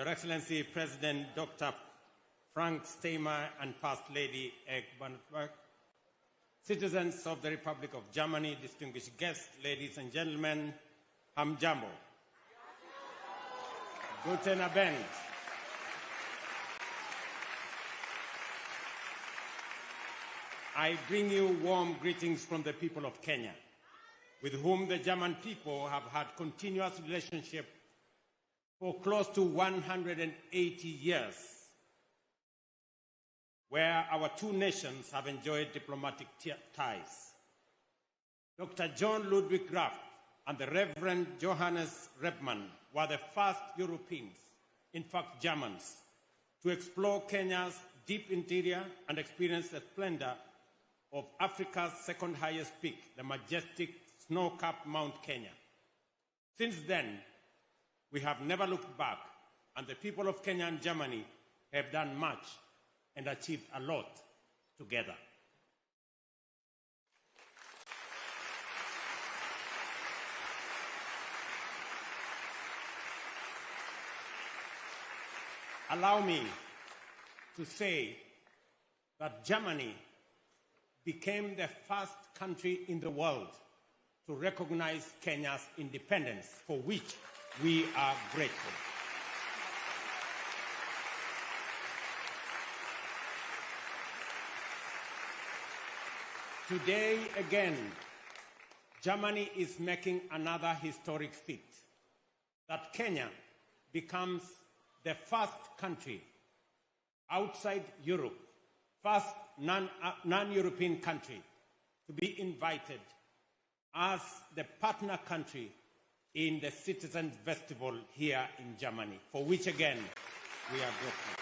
Your Excellency President Dr. Frank Steinmeier and First Lady Egg-Bannenberg, citizens of the Republic of Germany, distinguished guests, ladies and gentlemen, Hamjambo. Guten Abend. I bring you warm greetings from the people of Kenya, with whom the German people have had continuous relationship for close to 180 years, where our two nations have enjoyed diplomatic ties. Dr. John Ludwig Graf and the Reverend Johannes Rebmann were the first Europeans, in fact Germans, to explore Kenya's deep interior and experience the splendor of Africa's second highest peak, the majestic snow-capped Mount Kenya. Since then, we have never looked back, and the people of Kenya and Germany have done much and achieved a lot together. Allow me to say that Germany became the first country in the world to recognize Kenya's independence, for which we are grateful. Today, again, Germany is making another historic feat, that Kenya becomes the first country outside Europe, first non-European country to be invited as the partner country in the Citizens Festival here in Germany, for which again we are grateful.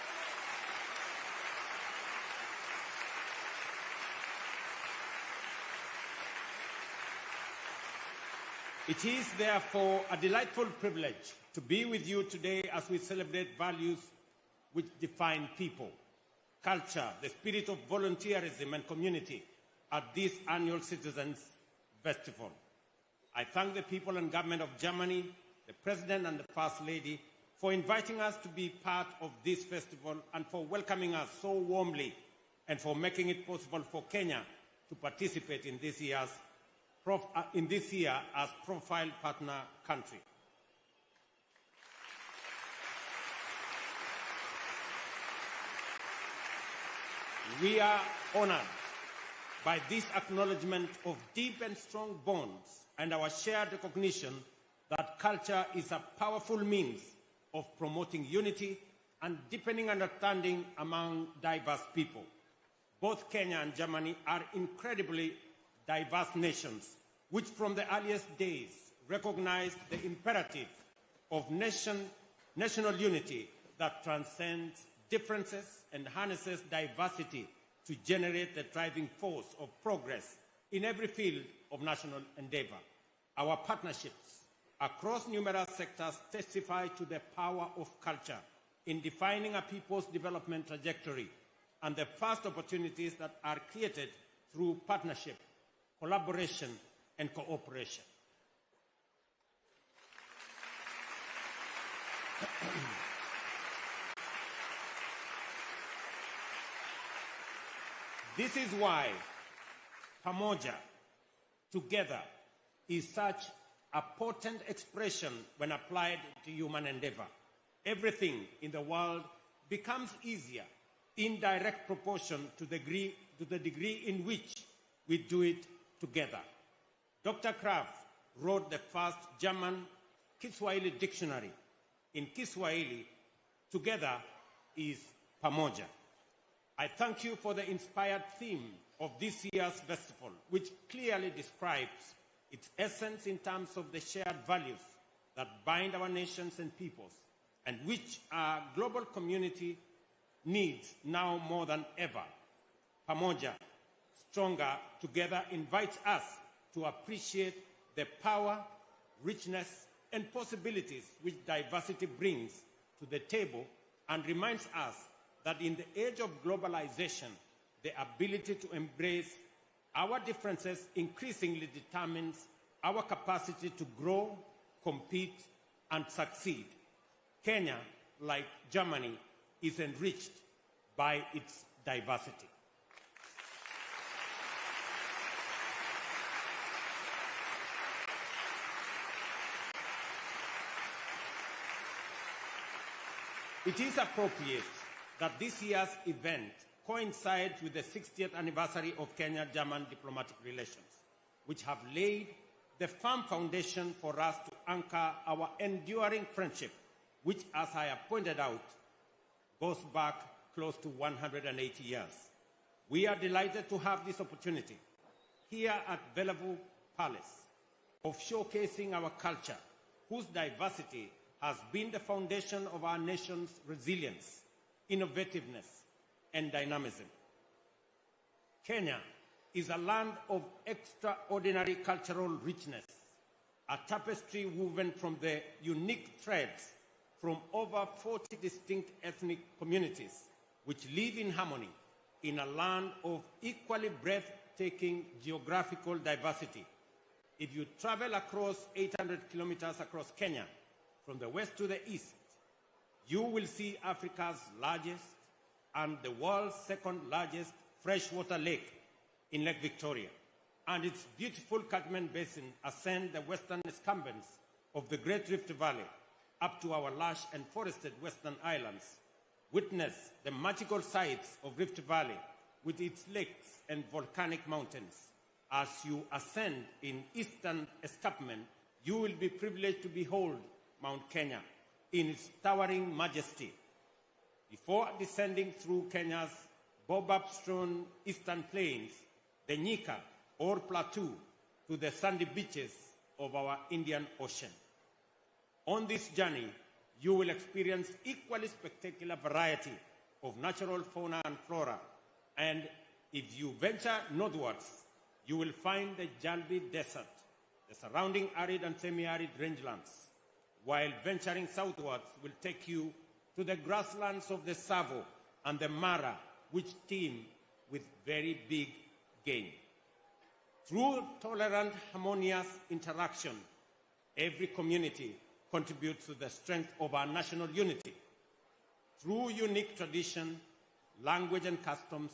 It is therefore a delightful privilege to be with you today as we celebrate values which define people, culture, the spirit of volunteerism and community at this annual Citizens Festival. I thank the people and government of Germany, the President and the First Lady, for inviting us to be part of this festival and for welcoming us so warmly and for making it possible for Kenya to participate in this year as profile partner country. We are honored by this acknowledgement of deep and strong bonds and our shared recognition that culture is a powerful means of promoting unity and deepening understanding among diverse people. Both Kenya and Germany are incredibly diverse nations, which from the earliest days recognized the imperative of national unity that transcends differences and harnesses diversity to generate the driving force of progress in every field of national endeavor. Our partnerships across numerous sectors testify to the power of culture in defining a people's development trajectory and the first opportunities that are created through partnership, collaboration, and cooperation. This is why pamoja, together, is such a potent expression when applied to human endeavor. Everything in the world becomes easier in direct proportion to the degree in which we do it together. Dr. Kraft wrote the first German Kiswahili dictionary. In Kiswahili, together is pamoja. I thank you for the inspired theme of this year's festival, which clearly describes its essence in terms of the shared values that bind our nations and peoples, and which our global community needs now more than ever. Pamoja, stronger together, invites us to appreciate the power, richness, and possibilities which diversity brings to the table, and reminds us that in the age of globalization, the ability to embrace our differences increasingly determines our capacity to grow, compete, and succeed. Kenya like Germany, is enriched by its diversity. It is appropriate that this year's event coincides with the 60th anniversary of Kenya-German diplomatic relations, which have laid the firm foundation for us to anchor our enduring friendship, which, as I have pointed out, goes back close to 180 years. We are delighted to have this opportunity here at Bellevue Palace of showcasing our culture, whose diversity has been the foundation of our nation's resilience, innovativeness, and dynamism. Kenya is a land of extraordinary cultural richness, a tapestry woven from the unique threads from over 40 distinct ethnic communities which live in harmony in a land of equally breathtaking geographical diversity. If you travel across 800 kilometers across Kenya, from the west to the east, you will see Africa's largest and the world's second largest freshwater lake in Lake Victoria, and its beautiful catchment basin ascend the western escarpments of the Great Rift Valley up to our lush and forested western islands. Witness the magical sights of Rift Valley with its lakes and volcanic mountains. As you ascend in eastern escarpment, you will be privileged to behold Mount Kenya in its towering majesty. Before descending through Kenya's baobab-strewn eastern plains, the Nyika, or plateau, to the sandy beaches of our Indian Ocean. On this journey, you will experience equally spectacular variety of natural fauna and flora, and if you venture northwards, you will find the Jalbi Desert, the surrounding arid and semi-arid rangelands, while venturing southwards will take you to the grasslands of the Savo and the Mara, which teem with very big game. Through tolerant, harmonious interaction, every community contributes to the strength of our national unity. Through unique tradition, language, and customs,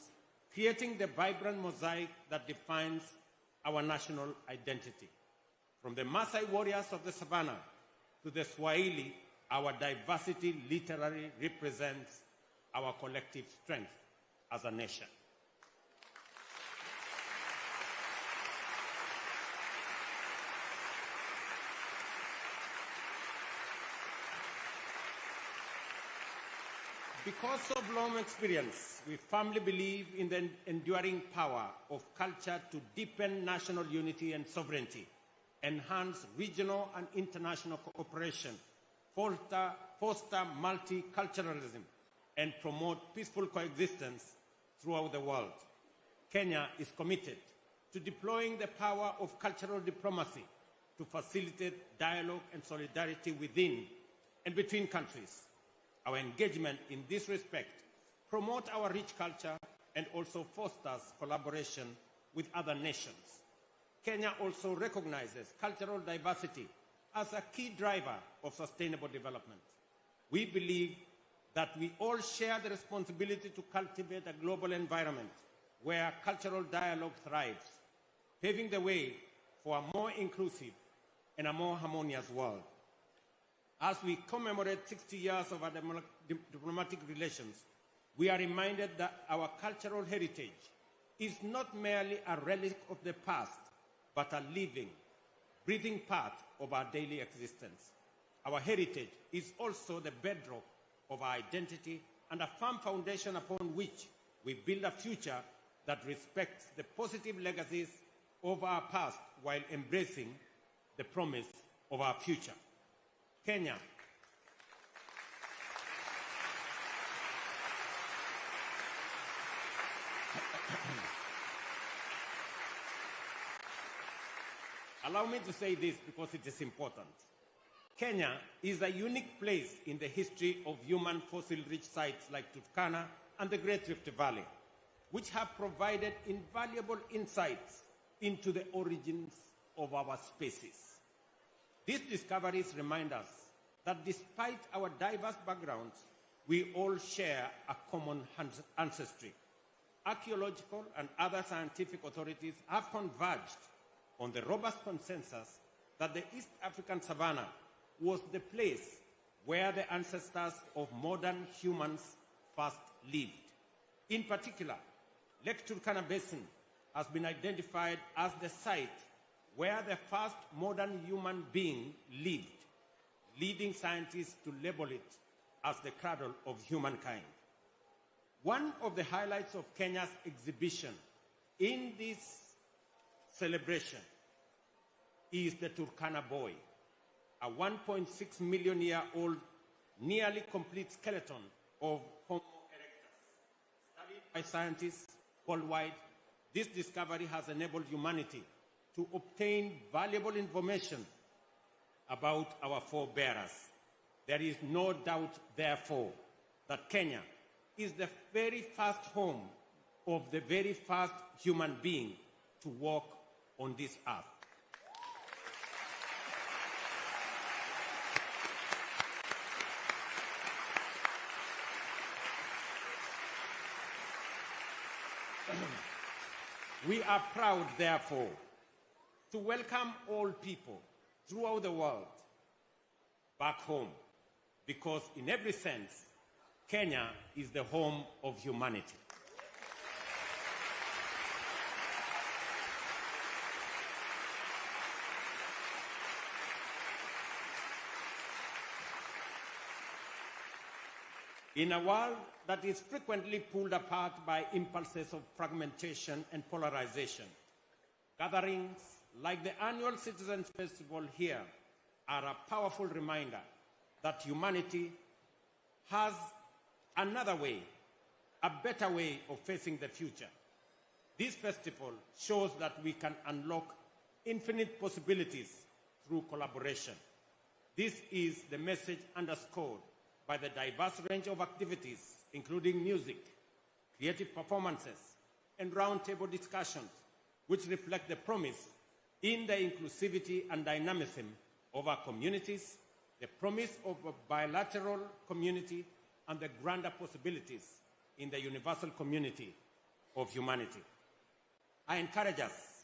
creating the vibrant mosaic that defines our national identity. From the Maasai warriors of the savannah to the Swahili, our diversity literally represents our collective strength as a nation. Because of long experience, we firmly believe in the enduring power of culture to deepen national unity and sovereignty, enhance regional and international cooperation, foster multiculturalism, and promote peaceful coexistence throughout the world. Kenya is committed to deploying the power of cultural diplomacy to facilitate dialogue and solidarity within and between countries. Our engagement in this respect promotes our rich culture and also fosters collaboration with other nations. Kenya also recognizes cultural diversity as a key driver of sustainable development. We believe that we all share the responsibility to cultivate a global environment where cultural dialogue thrives, paving the way for a more inclusive and a more harmonious world. As we commemorate 60 years of our diplomatic relations, we are reminded that our cultural heritage is not merely a relic of the past, but a living, breathing part of our daily existence. Our heritage is also the bedrock of our identity and a firm foundation upon which we build a future that respects the positive legacies of our past while embracing the promise of our future. Kenya. Allow me to say this because it is important. Kenya is a unique place in the history of human fossil-rich sites like Turkana and the Great Rift Valley, which have provided invaluable insights into the origins of our species. These discoveries remind us that despite our diverse backgrounds, we all share a common ancestry. Archaeological and other scientific authorities have converged on the robust consensus that the East African savanna was the place where the ancestors of modern humans first lived. In particular, Lake Turkana Basin has been identified as the site where the first modern human being lived, leading scientists to label it as the cradle of humankind. One of the highlights of Kenya's exhibition in this celebration is the Turkana boy, a 1.6 million year old, nearly complete skeleton of Homo erectus. Studied by scientists worldwide, this discovery has enabled humanity to obtain valuable information about our forebearers. There is no doubt, therefore, that Kenya is the very first home of the very first human being to walk on this earth. We are proud, therefore, to welcome all people throughout the world back home, because in every sense, Kenya is the home of humanity. In a world that is frequently pulled apart by impulses of fragmentation and polarization, gatherings like the annual Citizens Festival here are a powerful reminder that humanity has another way, a better way of facing the future. This festival shows that we can unlock infinite possibilities through collaboration. This is the message underscored by the diverse range of activities, including music, creative performances, and roundtable discussions, which reflect the promise in the inclusivity and dynamism of our communities, the promise of a bilateral community, and the grander possibilities in the universal community of humanity. I encourage us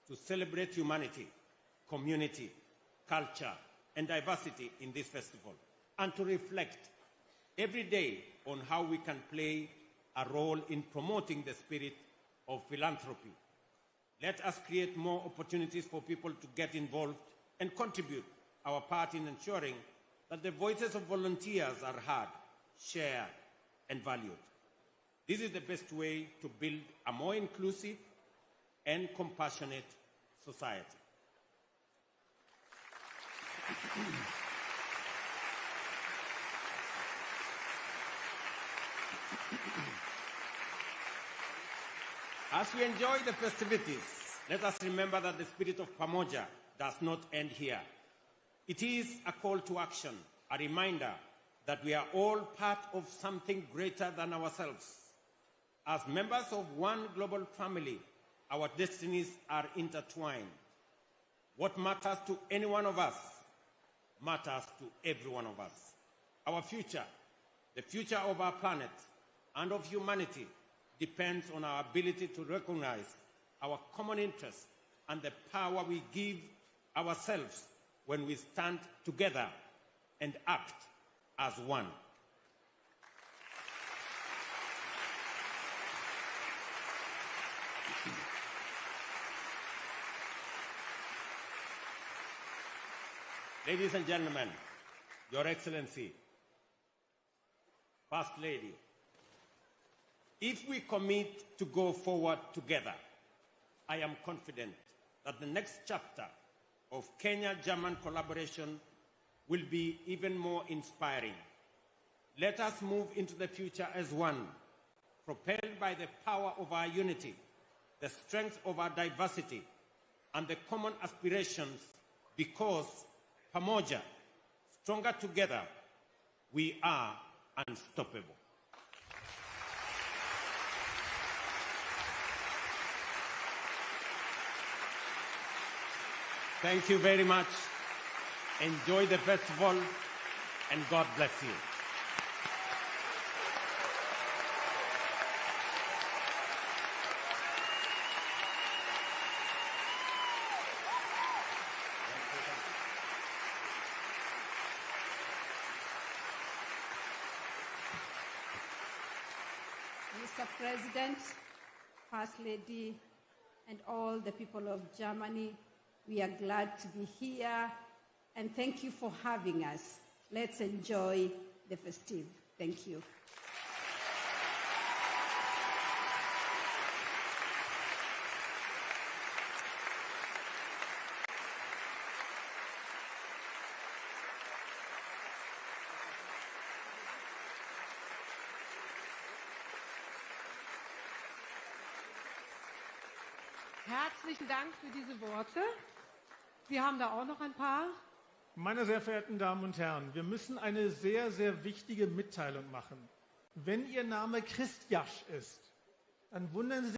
to celebrate humanity, community, culture, and diversity in this festival, and to reflect every day on how we can play a role in promoting the spirit of philanthropy. Let us create more opportunities for people to get involved and contribute our part in ensuring that the voices of volunteers are heard, shared, and valued. This is the best way to build a more inclusive and compassionate society. As we enjoy the festivities, let us remember that the spirit of Pamoja does not end here. It is a call to action, a reminder that we are all part of something greater than ourselves. As members of one global family, our destinies are intertwined. What matters to any one of us matters to every one of us. Our future, the future of our planet and of humanity, depends on our ability to recognize our common interests and the power we give ourselves when we stand together and act as one. Ladies and gentlemen, Your Excellency, First Lady, if we commit to go forward together, I am confident that the next chapter of Kenya-German collaboration will be even more inspiring. Let us move into the future as one, propelled by the power of our unity, the strength of our diversity, and the common aspirations, because Pamoja, stronger together, we are unstoppable. Thank you very much. Enjoy the festival. and God bless you. Mr. President, First Lady, and all the people of Germany, we are glad to be here, and thank you for having us. Let's enjoy the festive. Thank you. Herzlichen Dank für diese Worte. Wir haben da auch noch ein paar. Meine sehr verehrten Damen und Herren, wir müssen eine sehr, sehr wichtige Mitteilung machen. Wenn Ihr Name Christjasch ist, dann wundern Sie sich